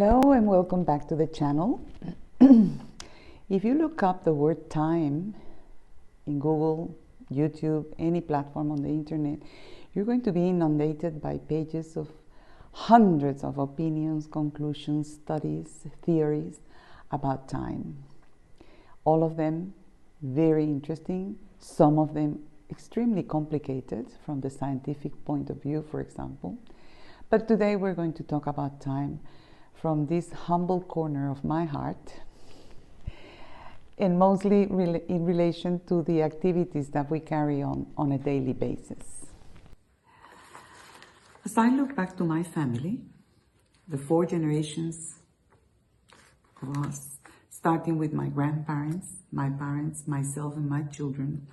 Hello and welcome back to the channel. If you look up the word time in Google, YouTube, any platform on the internet, you're going to be inundated by pages of hundreds of opinions, conclusions, studies, theories about time. All of them very interesting, some of them extremely complicated from the scientific point of view, for example. But today we're going to talk about time from this humble corner of my heart, and mostly in relation to the activities that we carry on a daily basis. As I look back to my family, the 4 generations of us, starting with my grandparents, my parents, myself, and my children,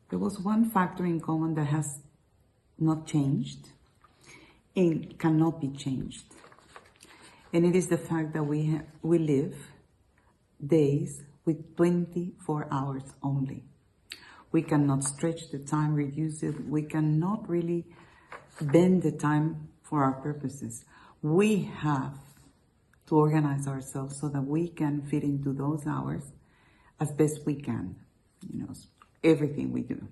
there was one factor in common that has not changed and cannot be changed. And it is the fact that we live days with 24 hours only. We cannot stretch the time, reduce it. We cannot really bend the time for our purposes. We have to organize ourselves so that we can fit into those hours as best we can, everything we do.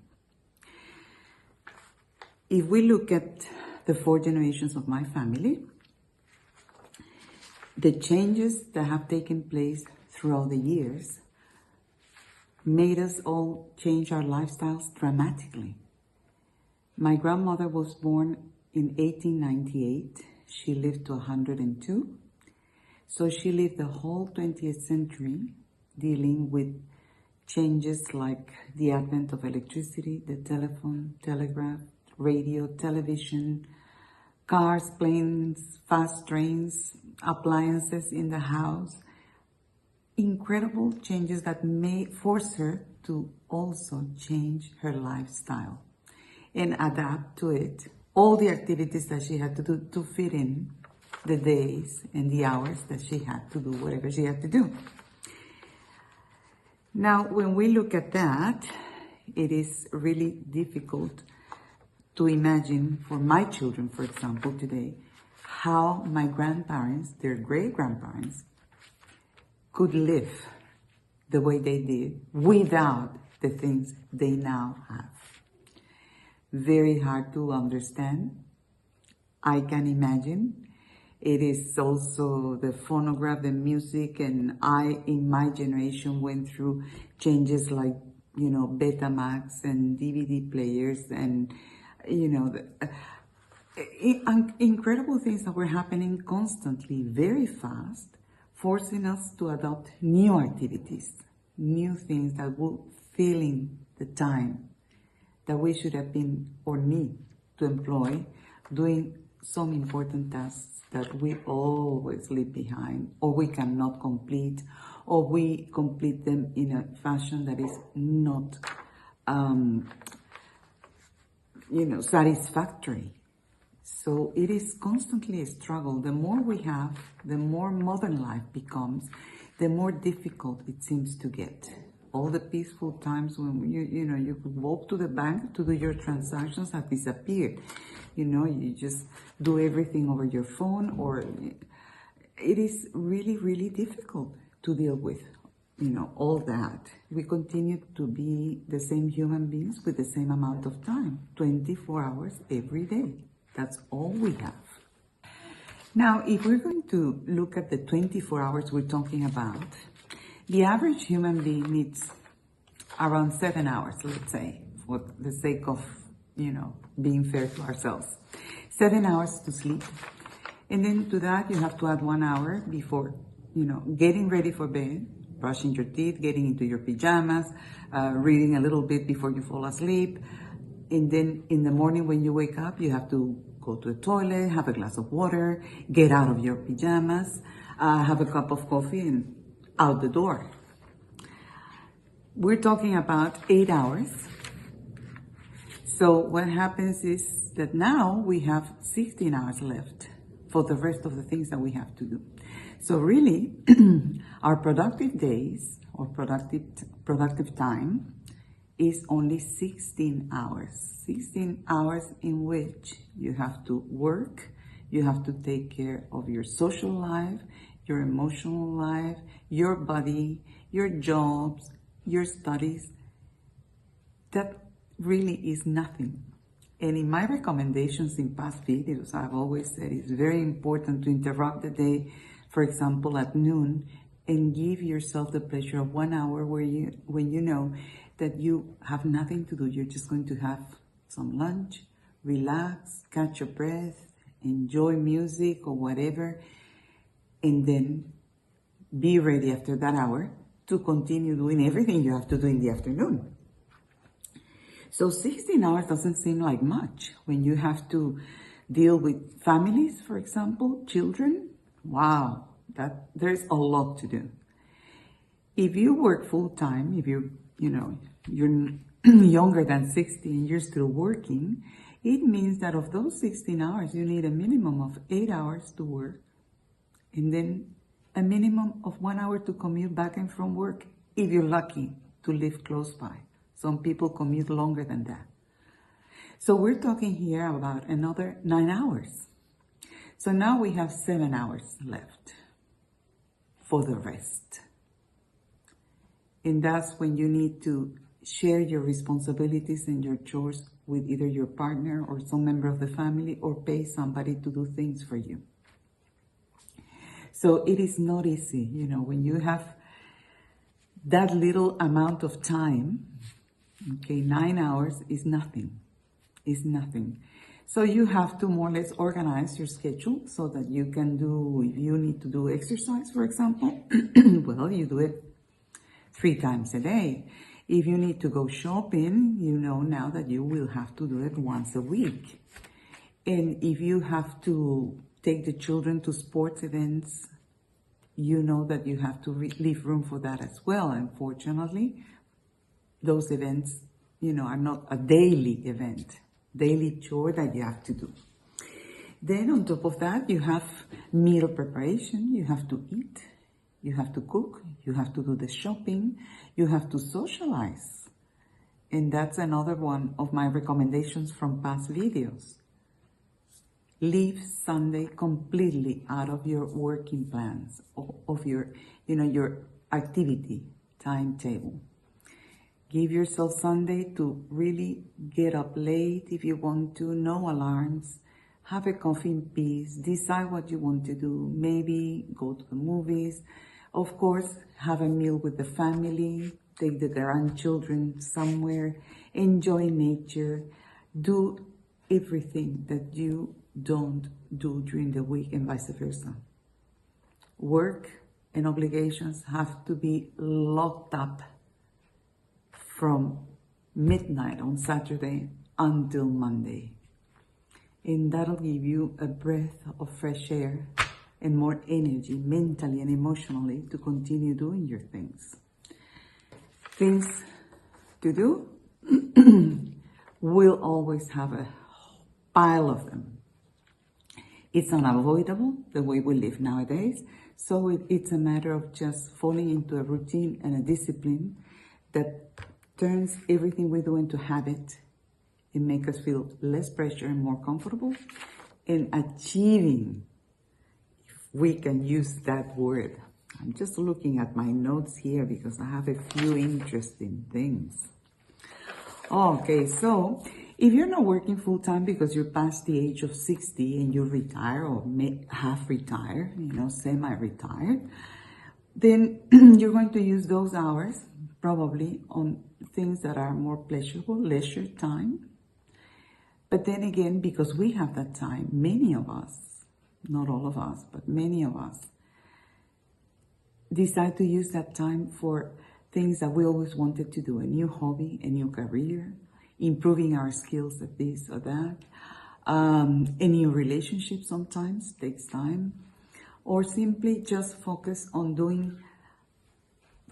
If we look at the 4 generations of my family, the changes that have taken place throughout the years made us all change our lifestyles dramatically. My grandmother was born in 1898. She lived to 102. So she lived the whole 20th century dealing with changes like the advent of electricity, the telephone, telegraph, radio, television, cars, planes, fast trains, appliances in the house. Incredible changes that may force her to also change her lifestyle and adapt to it. All the activities that she had to do to fit in the days and the hours that she had to do whatever she had to do. Now, when we look at that, it is really difficult to imagine for my children, for example, today, how my grandparents, their great-grandparents, could live the way they did without the things they now have. Very hard to understand. I can imagine. It is also the phonograph, the music, and I, in my generation, went through changes like, Betamax and DVD players and, incredible things that were happening constantly, very fast, forcing us to adopt new activities, new things that will fill in the time that we should have been or need to employ doing some important tasks that we always leave behind, or we cannot complete, or we complete them in a fashion that is not satisfactory. So it is constantly a struggle. The more we have, the more modern life becomes, the more difficult it seems to get. All the peaceful times when you could walk to the bank to do your transactions have disappeared. You just do everything over your phone, or it is really, really difficult to deal with. All that. We continue to be the same human beings with the same amount of time, 24 hours every day. That's all we have. Now, if we're going to look at the 24 hours we're talking about, the average human being needs around 7 hours, let's say, for the sake of, being fair to ourselves. 7 hours to sleep. And then to that, you have to add 1 hour before, getting ready for bed, brushing your teeth, getting into your pajamas, reading a little bit before you fall asleep. And then in the morning when you wake up, you have to go to the toilet, have a glass of water, get out of your pajamas, have a cup of coffee, and out the door. We're talking about 8 hours. So what happens is that now we have 16 hours left for the rest of the things that we have to do. So really, our productive days or productive time is only 16 hours. 16 hours in which you have to work, You have to take care of your social life, your emotional life, your body, your jobs, your studies. That really is nothing. And in my recommendations in past videos, I've always said it's very important to interrupt the day, for example, at noon, and give yourself the pleasure of 1 hour when you know that you have nothing to do. You're just going to have some lunch, relax, catch your breath, enjoy music or whatever, and then be ready after that hour to continue doing everything you have to do in the afternoon. So 16 hours doesn't seem like much when you have to deal with families, for example, children. Wow, there's a lot to do. If you work full time, if you're younger than 60 and you're still working, it means that of those 16 hours, you need a minimum of 8 hours to work, and then a minimum of 1 hour to commute back and from work, if you're lucky to live close by. Some people commute longer than that. So we're talking here about another 9 hours. So now we have 7 hours left for the rest. And that's when you need to share your responsibilities and your chores with either your partner or some member of the family, or pay somebody to do things for you. So it is not easy, when you have that little amount of time. Okay, 9 hours is nothing. Is nothing. So you have to more or less organize your schedule so that you can do, if you need to do exercise, for example, well, you do it 3 times a day. If you need to go shopping, you know now that you will have to do it once a week. And if you have to take the children to sports events, you know that you have to leave room for that as well. Unfortunately, those events, are not a daily event, daily chore that you have to do. Then on top of that, you have meal preparation. You have to eat, you have to cook, you have to do the shopping, you have to socialize. And that's another one of my recommendations from past videos. Leave Sunday completely out of your working plans, of your activity timetable. Give yourself Sunday to really get up late if you want to, no alarms, have a coffee in peace, decide what you want to do, maybe go to the movies, of course, have a meal with the family, take the grandchildren somewhere, enjoy nature, do everything that you don't do during the week and vice versa. Work and obligations have to be locked up from midnight on Saturday until Monday. And that'll give you a breath of fresh air and more energy mentally and emotionally to continue doing your things. Things to do, we'll always have a pile of them. It's unavoidable the way we live nowadays, so it's a matter of just falling into a routine and a discipline that turns everything we do into habit and make us feel less pressure and more comfortable, and achieving, if we can use that word. I'm just looking at my notes here because I have a few interesting things. Okay, so if you're not working full-time because you're past the age of 60 and you retire or half retire, semi-retired, then you're going to use those hours probably on things that are more pleasurable, leisure time. But then again, because we have that time, many of us, not all of us, but many of us, decide to use that time for things that we always wanted to do, a new hobby, a new career, improving our skills at this or that. A new relationship sometimes takes time, or simply just focus on doing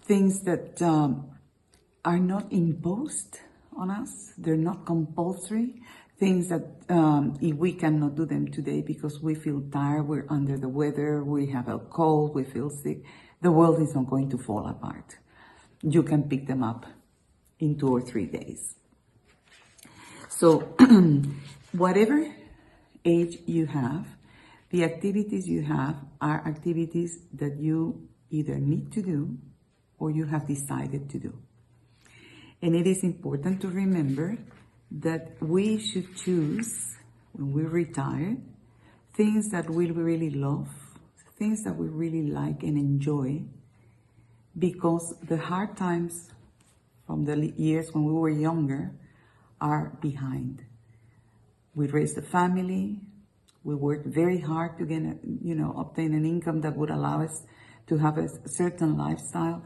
things that are not imposed on us. They're not compulsory. Things that if we cannot do them today because we feel tired, we're under the weather, we have a cold, we feel sick, the world is not going to fall apart. You can pick them up in 2 or 3 days. So whatever age you have, The activities you have are activities that you either need to do or you have decided to do. And it is important to remember that we should choose, when we retire, things that we really love, things that we really like and enjoy, because the hard times from the years when we were younger are behind. We raised a family, we worked very hard to get, obtain an income that would allow us to have a certain lifestyle.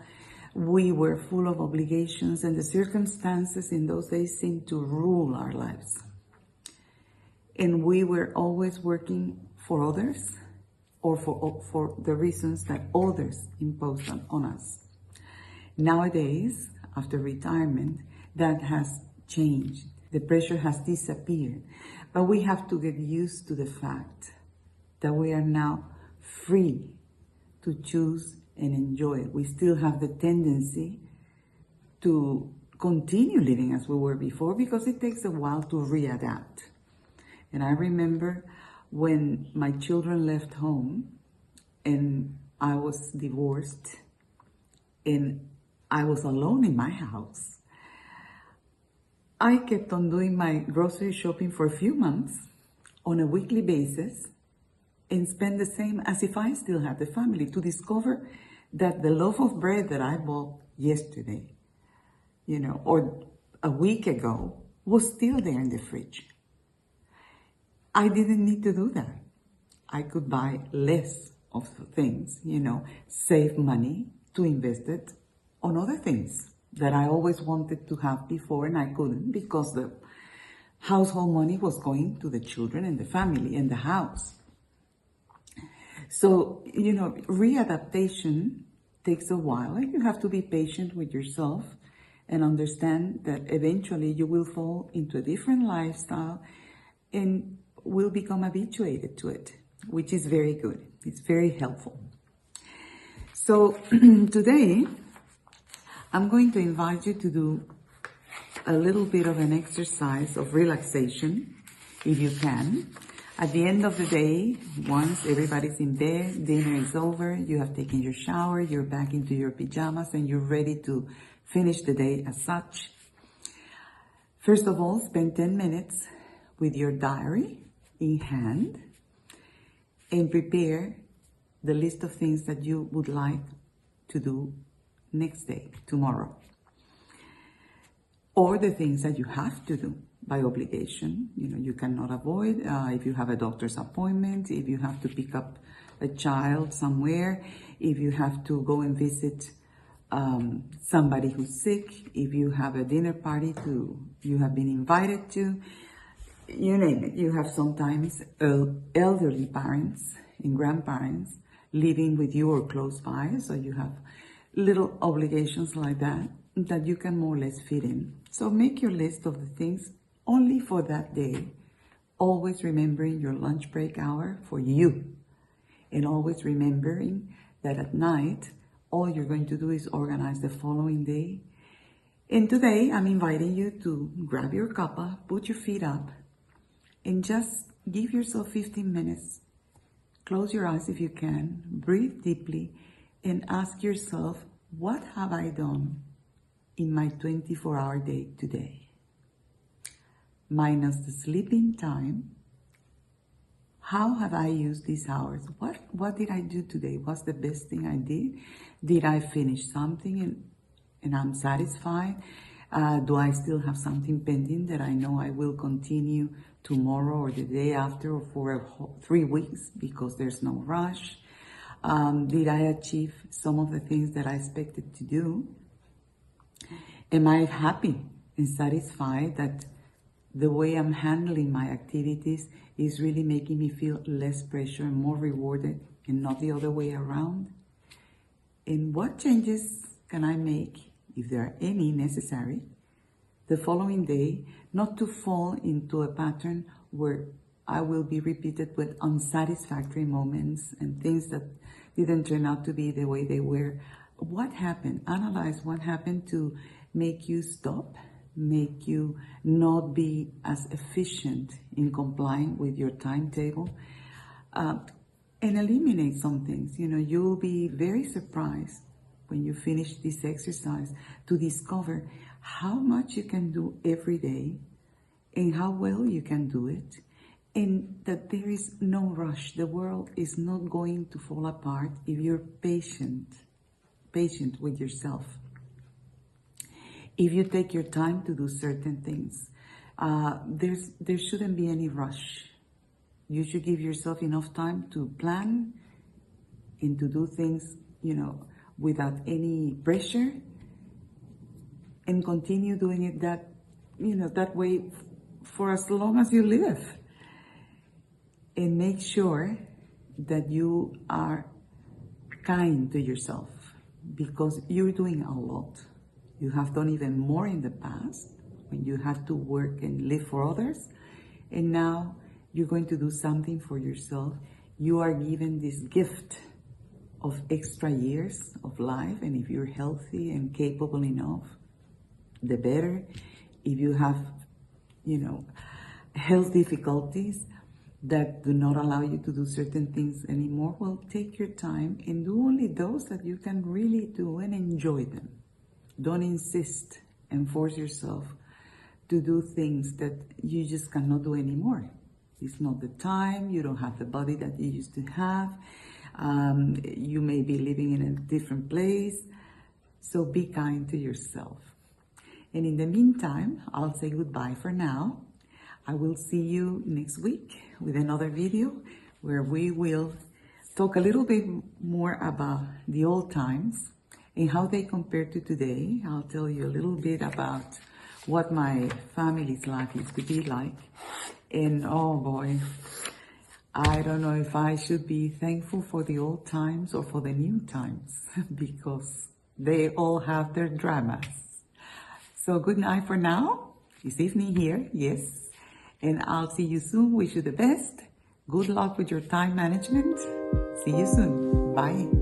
We were full of obligations, and the circumstances in those days seemed to rule our lives. And we were always working for others or for the reasons that others imposed on us. Nowadays, after retirement, that has changed. The pressure has disappeared. But we have to get used to the fact that we are now free to choose and enjoy. We still have the tendency to continue living as we were before because it takes a while to readapt. And I remember when my children left home and I was divorced and I was alone in my house, I kept on doing my grocery shopping for a few months on a weekly basis and spend the same as if I still had the family, to discover that the loaf of bread that I bought yesterday, or a week ago, was still there in the fridge. I didn't need to do that. I could buy less of things, save money to invest it on other things that I always wanted to have before and I couldn't because the household money was going to the children and the family and the house. So, readaptation takes a while, and you have to be patient with yourself and understand that eventually you will fall into a different lifestyle and will become habituated to it, which is very good. It's very helpful. So today, I'm going to invite you to do a little bit of an exercise of relaxation, if you can. At the end of the day, once everybody's in bed, dinner is over, you have taken your shower, you're back into your pajamas, and you're ready to finish the day as such. First of all, spend 10 minutes with your diary in hand and prepare the list of things that you would like to do next day, tomorrow. Or the things that you have to do by obligation, you cannot avoid. If you have a doctor's appointment, if you have to pick up a child somewhere, if you have to go and visit somebody who's sick, if you have a dinner party you have been invited to, you name it. You have sometimes elderly parents and grandparents living with you or close by, so you have little obligations like that you can more or less fit in. So make your list of the things only for that day, always remembering your lunch break hour for you, and always remembering that at night, all you're going to do is organize the following day. And today, I'm inviting you to grab your cuppa, put your feet up, and just give yourself 15 minutes. Close your eyes if you can, breathe deeply, and ask yourself, what have I done in my 24-hour day today? Minus the sleeping time, how have I used these hours? What did I do today? What's the best thing I did? Did I finish something and I'm satisfied? Do I still have something pending that I know I will continue tomorrow or the day after or for 3 weeks because there's no rush? Did I achieve some of the things that I expected to do? Am I happy and satisfied that the way I'm handling my activities is really making me feel less pressure and more rewarded and not the other way around? And what changes can I make, if there are any necessary, the following day, not to fall into a pattern where I will be repeated with unsatisfactory moments and things that didn't turn out to be the way they were. What happened? Analyze what happened to make you stop, make you not be as efficient in complying with your timetable. and eliminate some things. You know, you'll be very surprised when you finish this exercise to discover how much you can do every day and how well you can do it, and that there is no rush. The world is not going to fall apart if you're patient with yourself. If you take your time to do certain things, there shouldn't be any rush. You should give yourself enough time to plan and to do things, you know, without any pressure, and continue doing it that way for as long as you live. And make sure that you are kind to yourself, because you're doing a lot. You have done even more in the past when you had to work and live for others, and now you're going to do something for yourself. You are given this gift of extra years of life, and if you're healthy and capable enough, the better. If you have, you know, health difficulties that do not allow you to do certain things anymore, well, take your time and do only those that you can really do and enjoy them. Don't insist and force yourself to do things that you just cannot do anymore. It's not the time, you don't have the body that you used to have, you may be living in a different place, so be kind to yourself. And in the meantime, I'll say goodbye for now. I will see you next week with another video where we will talk a little bit more about the old times and how they compare to today. I'll tell you a little bit about what my family's life used to be like. And oh boy, I don't know if I should be thankful for the old times or for the new times, because they all have their dramas. So good night for now. It's evening here, yes. And I'll see you soon. Wish you the best. Good luck with your time management. See you soon. Bye.